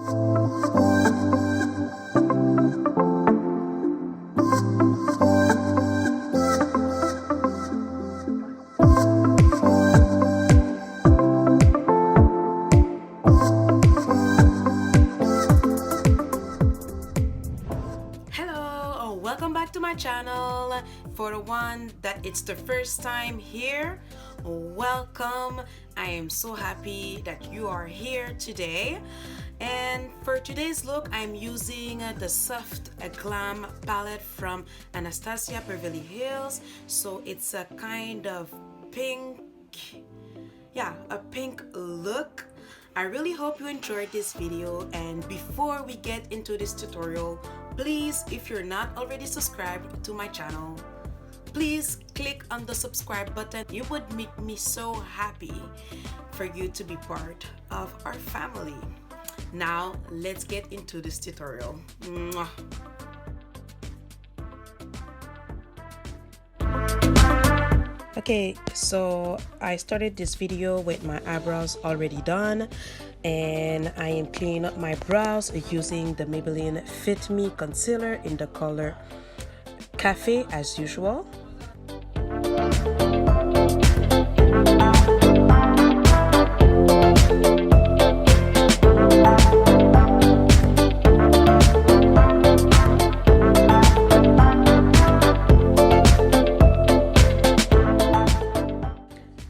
Welcome back to my channel. For the one that it's the first time here, welcome. I am so happy that you are here today. And for today's look, I'm using the Soft Glam Palette from Anastasia, Beverly Hills. So it's a kind of pink, a pink look. I really hope you enjoyed this video, and before we get into this tutorial, please, if you're not already subscribed to my channel, please click on the subscribe button. It would make me so happy for you to be part of our family. Now let's get into this tutorial. Mwah. Okay, so I started this video with my eyebrows already done, and I am cleaning up my brows using the Maybelline Fit Me concealer in the color Cafe as usual.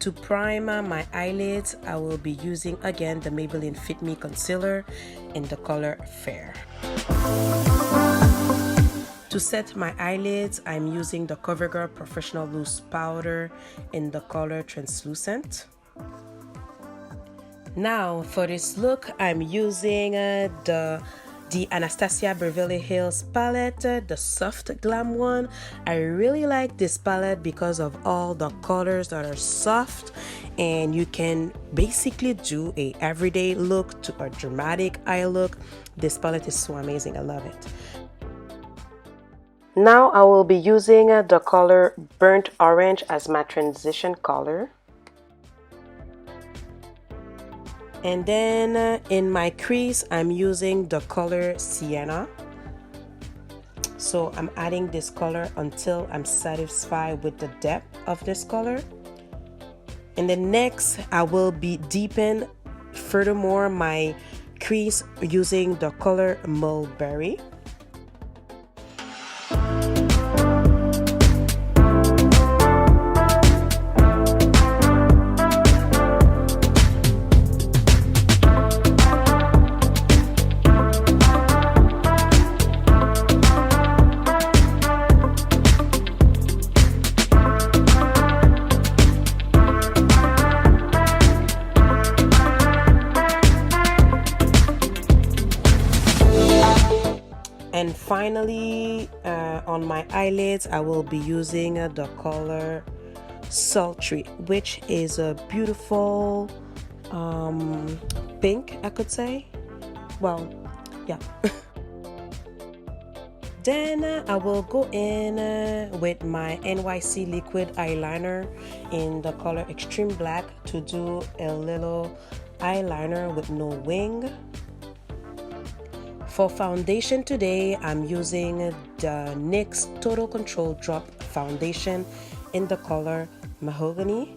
To prime my eyelids, I will be using again the Maybelline Fit Me concealer in the color Fair. To set my eyelids, I'm using the CoverGirl Professional Loose Powder in the color Translucent. Now for this look, I'm using the Anastasia Beverly Hills palette, the Soft Glam one. I really like this palette because of all the colors that are soft, and you can basically do a everyday look to a dramatic eye look. This palette is so amazing. I love it. Now I will be using the color Burnt Orange as my transition color. And then in my crease, I'm using the color Sienna. So I'm adding this color until I'm satisfied with the depth of this color. And then next, I will be deepen furthermore my crease using the color Mulberry. And finally, on my eyelids, I will be using the color Sultry, which is a beautiful pink, I could say. Well, yeah. Then I will go in with my NYC liquid eyeliner in the color Extreme Black to do a little eyeliner with no wing. For foundation today, I'm using the NYX Total Control Drop Foundation in the color Mahogany.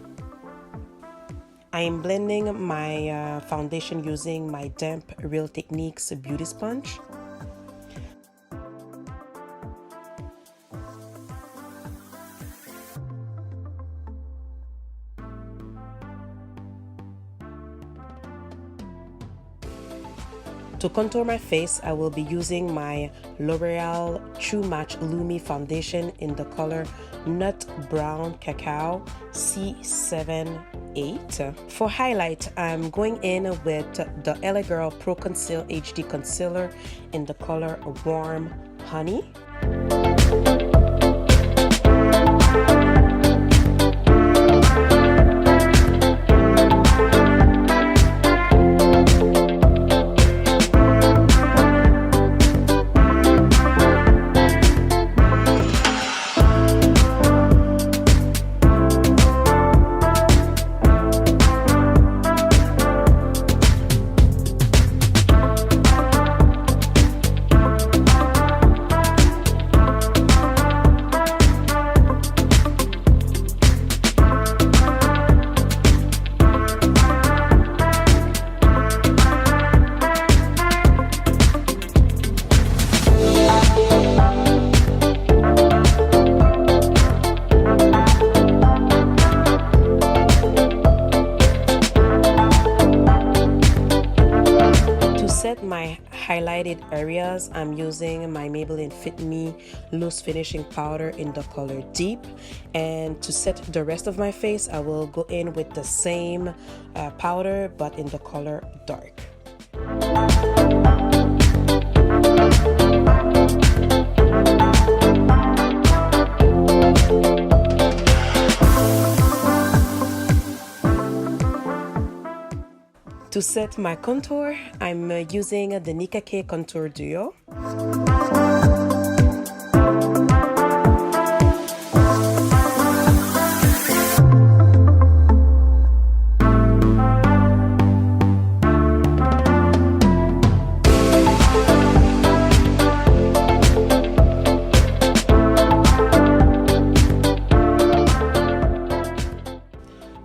I am blending my foundation using my damp Real Techniques beauty sponge. To contour my face, I will be using my L'Oreal True Match Lumi foundation in the color Nut Brown Cacao C78. For highlight, I'm going in with the LA Girl Pro Conceal HD Concealer in the color Warm Honey. set my highlighted areas, I'm using my Maybelline Fit Me Loose Finishing Powder in the color Deep. And to set the rest of my face, I will go in with the same powder but in the color Dark. To set my contour, I'm using the Nicka Contour Duo.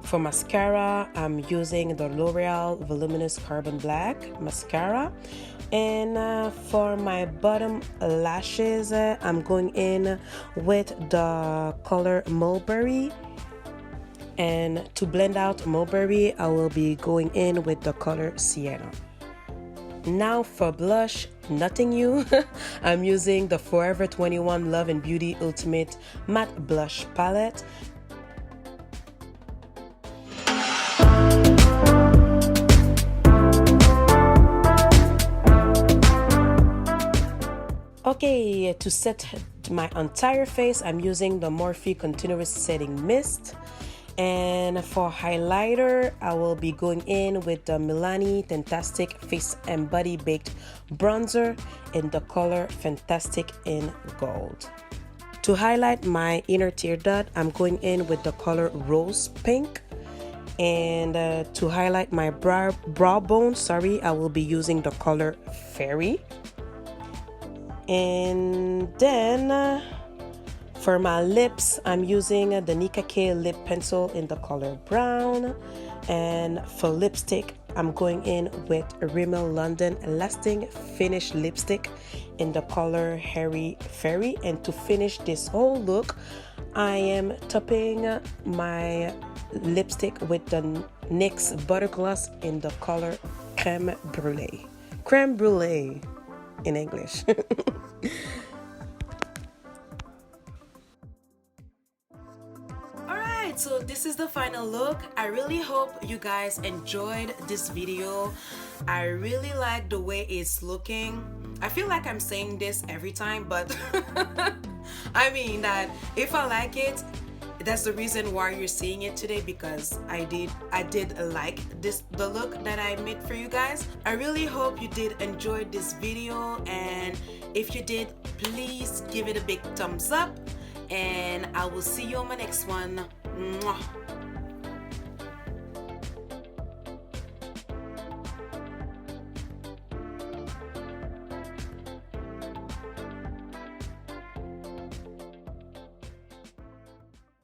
For mascara, I'm using the L'Oreal Voluminous Carbon Black mascara. And for my bottom lashes, I'm going in with the color Mulberry. And to blend out Mulberry, I will be going in with the color Sienna. Now for blush, nothing new. I'm using the Forever 21 Love and Beauty Ultimate Matte Blush Palette. Okay, to set my entire face, I'm using the Morphe Continuous Setting Mist. And for highlighter, I will be going in with the Milani Tantastic Face and Body Baked Bronzer in the color Fantastic in Gold. To highlight my inner tear dot, I'm going in with the color Rose Pink. And to highlight my brow bone, I will be using the color Fairy. And then for my lips, I'm using the Nicka lip pencil in the color brown. And for lipstick, I'm going in with Rimmel London Lasting Finish lipstick in the color Hairy Fairy. And to finish this whole look, I am topping my lipstick with the NYX Butter Gloss in the color Crème Brûlée. Crème Brûlée in English. Alright, so this is the final look. I really hope you guys enjoyed this video. I really like the way it's looking. I feel like I'm saying this every time, but I mean that if I like it, that's the reason why you're seeing it today, because I did like the look that I made for you guys. I really hope you did enjoy this video, and if you did, please give it a big thumbs up, and I will see you on my next one. Mwah.